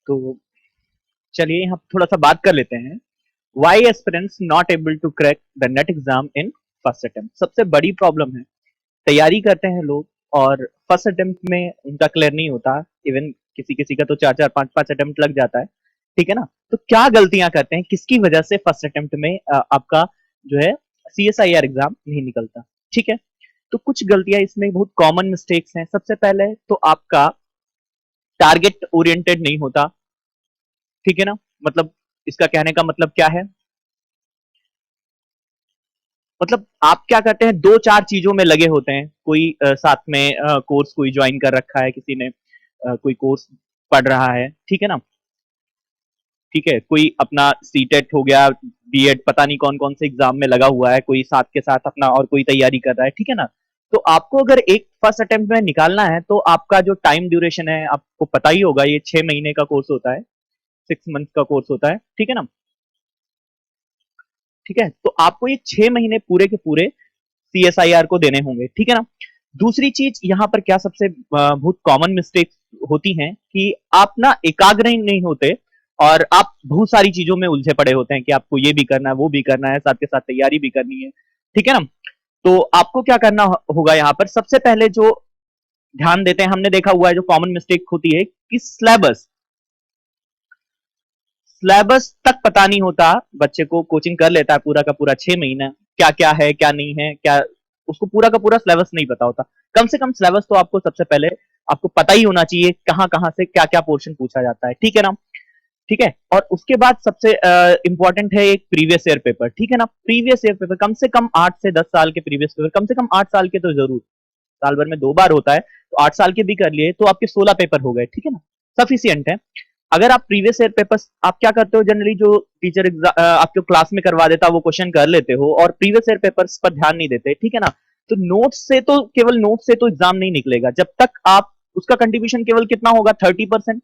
तो चलिए यहाँ थोड़ा सा बात कर लेते हैं। Why aspirants not able to crack the NET exam in first attempt. सबसे बड़ी प्रॉब्लम है, तैयारी करते हैं लोग और फर्स्ट अटेम्प्ट में उनका क्लियर नहीं होता। इवन किसी किसी का तो 4-4 5-5 अटेम्प्ट लग जाता है, ठीक है ना। तो क्या गलतियां करते हैं, किसकी वजह से फर्स्ट अटेम्प्ट में आपका जो है CSIR एग्जाम नहीं निकलता, ठीक है। तो कुछ गलतियां इसमें बहुत कॉमन मिस्टेक्स हैं। सबसे पहले तो आपका टारगेट ओरिएंटेड नहीं होता, ठीक है ना। मतलब इसका कहने का मतलब क्या है, मतलब आप क्या करते हैं, 2-4 चीजों में लगे होते हैं। कोई साथ में कोर्स कोई ज्वाइन कर रखा है, किसी ने कोई कोर्स पढ़ रहा है, ठीक है ना। ठीक है, कोई अपना सीटेट हो गया, बीएड, पता नहीं कौन कौन से एग्जाम में लगा हुआ है, कोई साथ के साथ अपना और कोई तैयारी कर रहा है, ठीक है ना। तो आपको अगर एक फर्स्ट अटेम्प्ट में निकालना है तो आपका जो टाइम ड्यूरेशन है आपको पता ही होगा, ये 6 महीने का कोर्स होता है, 6 मंथ का कोर्स होता है, ठीक है ना। ठीक है, तो आपको ये 6 महीने पूरे के पूरे CSIR को देने होंगे, ठीक है ना। दूसरी चीज यहाँ पर क्या सबसे बहुत कॉमन मिस्टेक होती हैं कि आप ना एकाग्र ही नहीं होते और आप बहुत सारी चीजों में उलझे पड़े होते हैं कि आपको ये भी करना है, वो भी करना है, साथ के साथ तैयारी भी करनी है, ठीक है ना। तो आपको क्या करना होगा, यहाँ पर सबसे पहले जो ध्यान देते हैं, हमने देखा हुआ है जो कॉमन मिस्टेक होती है कि सिलेबस सिलेबस तक पता नहीं होता बच्चे को। कोचिंग कर लेता है पूरा का पूरा 6 महीना, क्या क्या है क्या नहीं है, क्या उसको पूरा का पूरा सिलेबस नहीं पता होता। कम से कम सिलेबस तो आपको सबसे पहले आपको पता ही होना चाहिए, कहाँ कहाँ से क्या क्या पोर्शन पूछा जाता है, ठीक है ना। ठीक है, और उसके बाद सबसे इंपॉर्टेंट है एक प्रीवियस ईयर पेपर, ठीक है ना। प्रीवियस ईयर पेपर कम से कम 8 से 10 साल के प्रीवियस पेपर, कम से कम 8 साल के तो जरूर, साल भर में 2 बार होता है तो 8 साल के भी कर लिए तो आपके 16 पेपर हो गए, ठीक है ना, सफिशियंट है। अगर आप प्रीवियस ईयर पेपर्स, आप क्या करते हो जनरली, जो टीचर आपके क्लास में करवा देता है वो क्वेश्चन कर लेते हो और प्रीवियस ईयर पेपर्स पर ध्यान नहीं देते, ठीक है ना। तो नोट्स से तो, केवल नोट्स से तो एग्जाम नहीं निकलेगा जब तक आप, उसका कंट्रीब्यूशन केवल कितना होगा, 30%।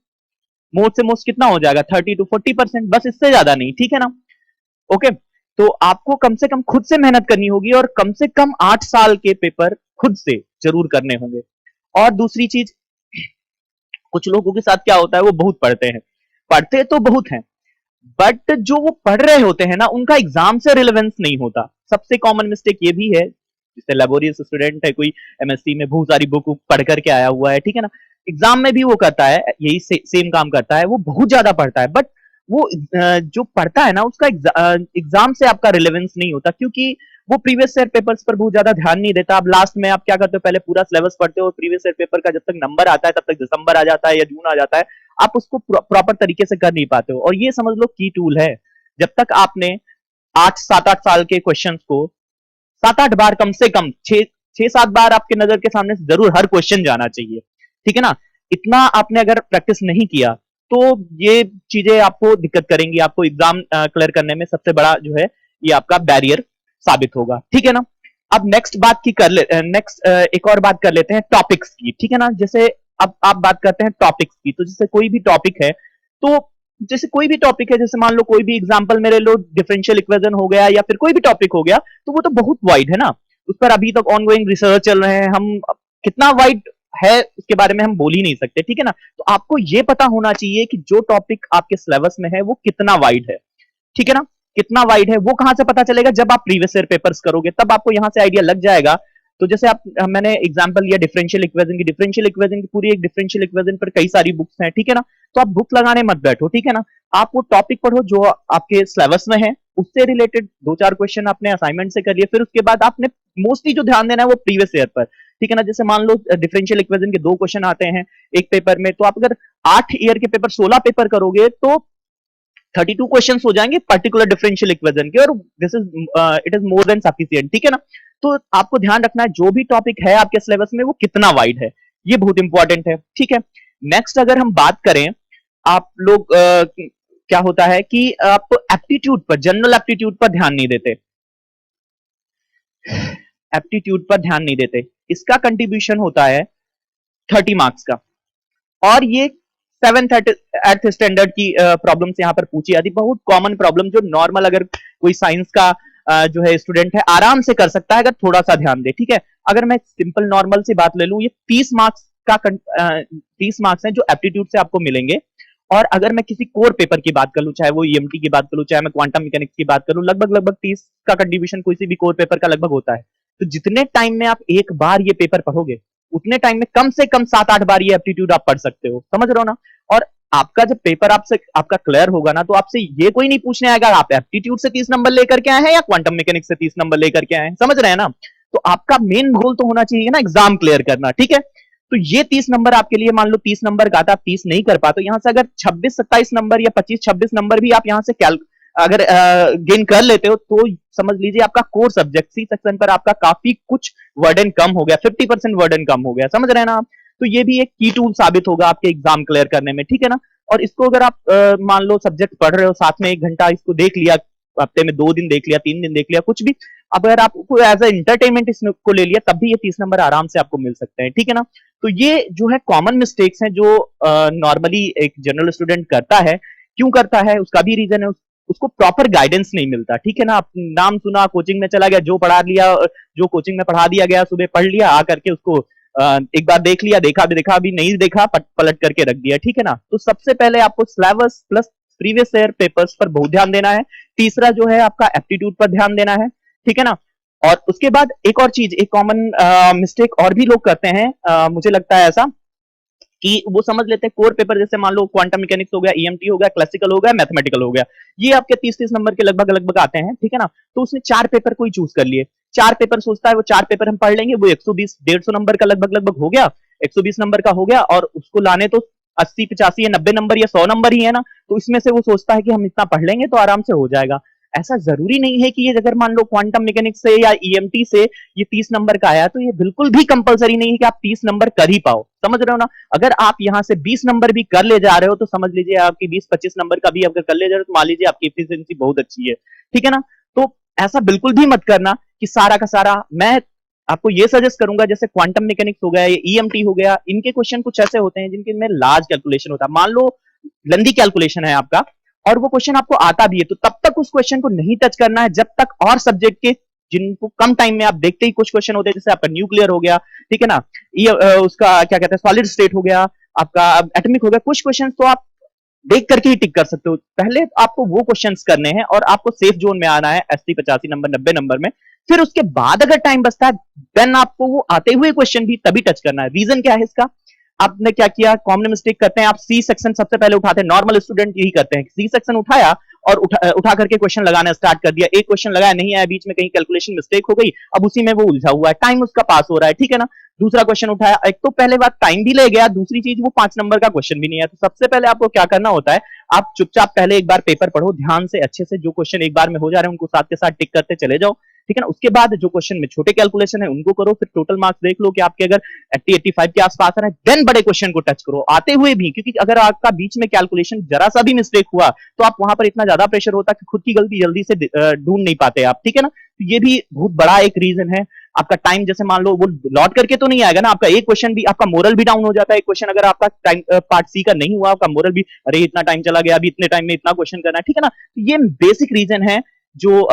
मोस्ट से मोस्ट कितना हो जाएगा, 30 to 40%, बस इससे ज्यादा नहीं, ठीक है ना। ओके, तो आपको कम से कम खुद से मेहनत करनी होगी और कम से कम 8 साल के पेपर खुद से जरूर करने होंगे। और दूसरी चीज, कुछ लोगों के साथ क्या होता है, वो बहुत पढ़ते हैं, पढ़ते तो बहुत हैं, बट जो वो पढ़ रहे होते हैं ना उनका एग्जाम से रिलेवेंस नहीं होता। सबसे कॉमन मिस्टेक ये भी है, जैसे लेबोरियस स्टूडेंट है कोई, MSc में बहुत सारी बुक पढ़ करके आया हुआ है, ठीक है ना, एग्जाम में भी वो करता है यही सेम काम करता है, वो बहुत ज्यादा पढ़ता है, बट वो जो पढ़ता है ना उसका एग्जाम से आपका रिलेवेंस नहीं होता, क्योंकि वो प्रीवियस ईयर पेपर्स पर बहुत ज्यादा ध्यान नहीं देता। अब लास्ट में आप क्या करते हो, पहले पूरा सिलेबस पढ़ते हो, प्रीवियस ईयर पेपर का जब तक नंबर आता है तब तक दिसंबर आ जाता है या जून आ जाता है, आप उसको प्रॉपर तरीके से कर नहीं पाते हो। और ये समझ लो की टूल है, जब तक आपने 8 7 8 साल के क्वेश्चन को 7 8 बार, कम से कम 6 6 7 बार आपके नजर के सामने से जरूर हर क्वेश्चन जाना चाहिए, ठीक है ना। इतना आपने अगर प्रैक्टिस नहीं किया तो ये चीजें आपको दिक्कत करेंगी, आपको एग्जाम क्लियर करने में सबसे बड़ा जो है ये आपका बैरियर साबित होगा, ठीक है ना। अब नेक्स्ट बात की कर ले नेक्स्ट एक और बात कर लेते हैं टॉपिक्स की, ठीक है ना। जैसे अब आप बात करते हैं टॉपिक्स की, तो जैसे कोई भी टॉपिक है, तो जैसे कोई भी टॉपिक है, जैसे मान लो कोई भी एग्जांपल मेरे लो, डिफरेंशियल इक्वेशन हो गया या फिर कोई भी टॉपिक हो गया, तो वो तो बहुत वाइड है ना, उस पर अभी तक ऑनगोइंग रिसर्च चल रहे हैं, हम कितना वाइड है उसके बारे में हम बोल ही नहीं सकते, ठीक है ना। तो आपको ये पता होना चाहिए कि जो टॉपिक आपके सिलेबस में है वो कितना वाइड है, ठीक है ना। कितना वाइड है वो कहां से पता चलेगा, जब आप प्रीवियस ईयर पेपर्स करोगे तब आपको यहां से आइडिया लग जाएगा। तो जैसे आप, मैंने एग्जांपल लिया डिफरेंशियल इक्वेशन की, पूरी एक डिफरेंशियल इक्वेशन पर कई सारी बुक्स हैं, ठीक है ना। तो आप बुक लगाने मत बैठो, ठीक है ना। आप वो टॉपिक पढ़ो जो आपके सिलेबस में है, उससे रिलेटेड 2-4 क्वेश्चन आपने असाइनमेंट से कर लिए, फिर उसके बाद आपने मोस्टली जो ध्यान देना है वो प्रीवियस ईयर पर, ठीक है ना। जैसे मान लो डिफरेंशियल इक्वेशन के 2 क्वेश्चन आते हैं एक पेपर में, तो आप अगर 8 ईयर के पेपर 16 पेपर करोगे तो 32 क्वेश्चन हो जाएंगे पर्टिकुलर डिफरेंशियल इक्वेशन के, और this is it is more than sufficient, ठीक है ना। तो आपको ध्यान रखना है जो भी टॉपिक है आपके सिलेबस में वो कितना वाइड है, ये बहुत इंपॉर्टेंट है, ठीक है। नेक्स्ट अगर हम बात करें, आप लोग क्या होता है कि आप एप्टीट्यूड पर, जनरल एप्टीट्यूड पर ध्यान नहीं देते, एप्टीट्यूड पर ध्यान नहीं देते, इसका कंट्रीब्यूशन होता है 30 मार्क्स का। और ये 7th 8th स्टैंडर्ड की प्रॉब्लम्स यहाँ पर पूछी जाती, बहुत कॉमन प्रॉब्लम जो नॉर्मल अगर कोई साइंस का जो है स्टूडेंट है आराम से कर सकता है अगर थोड़ा सा ध्यान दे, ठीक है। अगर मैं सिंपल नॉर्मल सी बात ले लूं, ये 30 मार्क्स का 30 मार्क्स हैं जो एप्टीट्यूड से आपको मिलेंगे, और अगर मैं किसी कोर पेपर की बात कर लूं, चाहे वो ईएमटी की बात करूं, चाहे मैं क्वांटम मैकेनिक्स की बात करूं, लगभग लगभग 30 का कंट्रीब्यूशन कोई सी भी कोर पेपर का लगभग होता है। तो जितने टाइम में आप एक बार ये पेपर पढ़ोगे, उतने टाइम में कम से कम 7-8 बार ये एप्टीट्यूड आप पढ़ सकते हो, समझ रहे हो ना। और आपका जब पेपर आपसे आपका क्लियर होगा ना, तो आपसे ये कोई नहीं पूछने आएगा आप एप्टीट्यूड से 30 नंबर लेकर के आए हैं या क्वांटम मैकेनिक्स से 30 नंबर लेकर के आए हैं, समझ रहे हैं ना। तो आपका मेन गोल तो होना चाहिए ना एग्जाम क्लियर करना, ठीक है। तो ये 30 नंबर आपके लिए, मान लो 30 नंबर का था, आप 30 नहीं कर पाते, तो यहां से अगर 26-27 नंबर या 25-26 नंबर भी आप यहां से अगर गेन कर लेते हो, तो समझ लीजिए आपका कोर सब्जेक्ट सी सेक्शन पर आपका काफी कुछ वर्डन कम हो गया, 50% वर्डन कम हो गया, समझ रहे हैं ना आप। तो ये भी एक की टूल साबित होगा आपके एग्जाम क्लियर करने में, ठीक है ना। और इसको अगर आप मान लो सब्जेक्ट पढ़ रहे हो, साथ में 1 घंटा इसको देख लिया, हफ्ते में 2 दिन देख लिया, 3 दिन देख लिया, कुछ भी, अगर आपको एज ए एंटरटेनमेंट इसको ले लिया, तब भी ये 30 नंबर आराम से आपको मिल सकते हैं, ठीक है ना। तो ये जो है कॉमन मिस्टेक्स हैं जो नॉर्मली एक जनरल स्टूडेंट करता है। क्यों करता है, उसका भी रीजन है, उसको प्रॉपर गाइडेंस नहीं मिलता, ठीक है ना। आप नाम सुना, कोचिंग में चला गया, जो पढ़ा लिया, जो कोचिंग में पढ़ा दिया गया, सुबह पढ़ लिया, आकर के उसको एक बार देख लिया, देखा भी देखा, भी नहीं देखा, पलट करके रख दिया, ठीक है ना। तो सबसे पहले आपको syllabus plus previous year papers पर बहुत ध्यान देना है। तीसरा जो है आपका एप्टीट्यूड पर ध्यान देना है, ठीक है ना। और उसके बाद एक और चीज, एक कॉमन मिस्टेक और भी लोग करते हैं, मुझे लगता है ऐसा, कि वो समझ लेते हैं कोर पेपर, जैसे मान लो क्वांटम मैकेनिक्स हो गया, ईएमटी हो गया, क्लासिकल हो गया, मैथमेटिकल हो गया, ये आपके 30-30 नंबर के लगभग लगभग आते हैं, ठीक है ना। तो उसने 4 पेपर कोई चूज कर लिए, 4 पेपर सोचता है वो 4 पेपर हम पढ़ लेंगे, वो 120-150 नंबर का लगभग लगभग हो गया, 120 नंबर का हो गया, और उसको लाने तो 80-85 या 90 नंबर या 100 नंबर ही है ना। तो इसमें से वो सोचता है कि हम इतना पढ़ लेंगे तो आराम से हो जाएगा। ऐसा जरूरी नहीं है कि ये अगर मान लो क्वांटम मैकेनिक्स से या ईएमटी से ये 30 नंबर का आया, तो ये बिल्कुल भी कंपलसरी नहीं है कि आप 30 नंबर कर ही पाओ, समझ रहे हो ना। अगर आप यहां से 20 नंबर भी कर ले जा रहे हो, तो समझ लीजिए आपकी 20-25 नंबर का भी अगर कर ले जा रहे हो, तो मान लीजिए आपकी एफिशिएंसी बहुत अच्छी है, ठीक है ना। तो ऐसा बिल्कुल भी मत करना कि सारा का सारा, मैं आपको ये सजेस्ट करूंगा, जैसे क्वांटम मैकेनिक्स हो गया, ईएमटी हो गया, इनके क्वेश्चन कुछ ऐसे होते हैं जिनके में लार्ज कैलकुलेशन होता है। मान लो लंदी कैलकुलेशन है आपका, और वो क्वेश्चन आपको आता भी है, तो तब तक उस क्वेश्चन को नहीं टच करना है जब तक और सब्जेक्ट के जिनको कम टाइम में आप देखते ही कुछ क्वेश्चन होते हैं, जैसे आपका न्यूक्लियर हो गया, ठीक है ना, ये उसका क्या कहते हैं, सॉलिड स्टेट हो गया, आपका एटॉमिक हो गया, कुछ क्वेश्चन तो आप देख करके ही टिक कर सकते हो। पहले आपको वो क्वेश्चंस करने हैं और आपको सेफ जोन में आना है, 80-85 नंबर, 90 नंबर में। फिर उसके बाद अगर टाइम बचता है, देन आपको वो आते हुए क्वेश्चन भी तभी टच करना है। रीजन क्या है इसका, आपने क्या किया, कॉमन मिस्टेक करते हैं आप, सी सेक्शन सबसे पहले उठाते हैं, नॉर्मल स्टूडेंट यही करते हैं, सी सेक्शन उठाया और उठा करके क्वेश्चन लगाना स्टार्ट कर दिया, एक क्वेश्चन लगाया, नहीं आया, बीच में कहीं कैलकुलेशन मिस्टेक हो गई, अब उसी में वो उलझा हुआ है, टाइम उसका पास हो रहा है, ठीक है ना। दूसरा क्वेश्चन उठाया, एक तो पहले बात टाइम भी ले गया, दूसरी चीज वो 5 नंबर का क्वेश्चन भी नहीं है। तो सबसे पहले आपको क्या करना होता है, आप चुपचाप पहले एक बार पेपर पढ़ो ध्यान से, अच्छे से, जो क्वेश्चन एक बार में हो जा रहे हैं उनको साथ के साथ टिक करते चले जाओ, ठीक है ना। उसके बाद जो क्वेश्चन में छोटे कैलकुलेशन है उनको करो, फिर टोटल मार्क्स देख लो कि आपके अगर 80-85 के आसपास आ रहे हैं, देन बड़े क्वेश्चन को टच करो आते हुए भी, क्योंकि अगर आपका बीच में कैलकुलेशन जरा सा भी मिस्टेक हुआ, तो आप वहां पर इतना ज्यादा प्रेशर होता है कि खुद की गलती जल्दी से ढूंढ नहीं पाते आप, ठीक है ना। तो ये भी बहुत बड़ा एक रीजन है। आपका टाइम, जैसे मान लो वो लौट करके तो नहीं आएगा ना, आपका एक क्वेश्चन भी, आपका मोरल भी डाउन हो जाता है, एक क्वेश्चन अगर आपका टाइम पार्ट सी का नहीं हुआ, आपका मोरल भी, अरे इतना टाइम चला गया, अभी इतने टाइम में इतना क्वेश्चन करना है, ठीक है ना। तो ये बेसिक रीजन है जो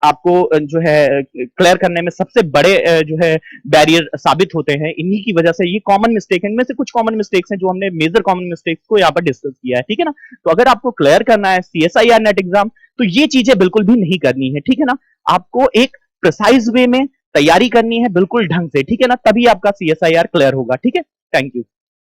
आपको जो है क्लियर करने में सबसे बड़े जो है बैरियर साबित होते हैं। इन्हीं की वजह से ये कॉमन मिस्टेक है, इनमें से कुछ कॉमन मिस्टेक्स हैं जो हमने मेजर कॉमन मिस्टेक्स को यहाँ पर डिस्कस किया है, ठीक है ना। तो अगर आपको क्लियर करना है सीएसआईआर नेट एग्जाम, तो ये चीजें बिल्कुल भी नहीं करनी है, ठीक है ना। आपको एक प्रिसाइज वे में तैयारी करनी है, बिल्कुल ढंग से, ठीक है ना, तभी आपका सीएसआईआर क्लियर होगा, ठीक है। Thank you.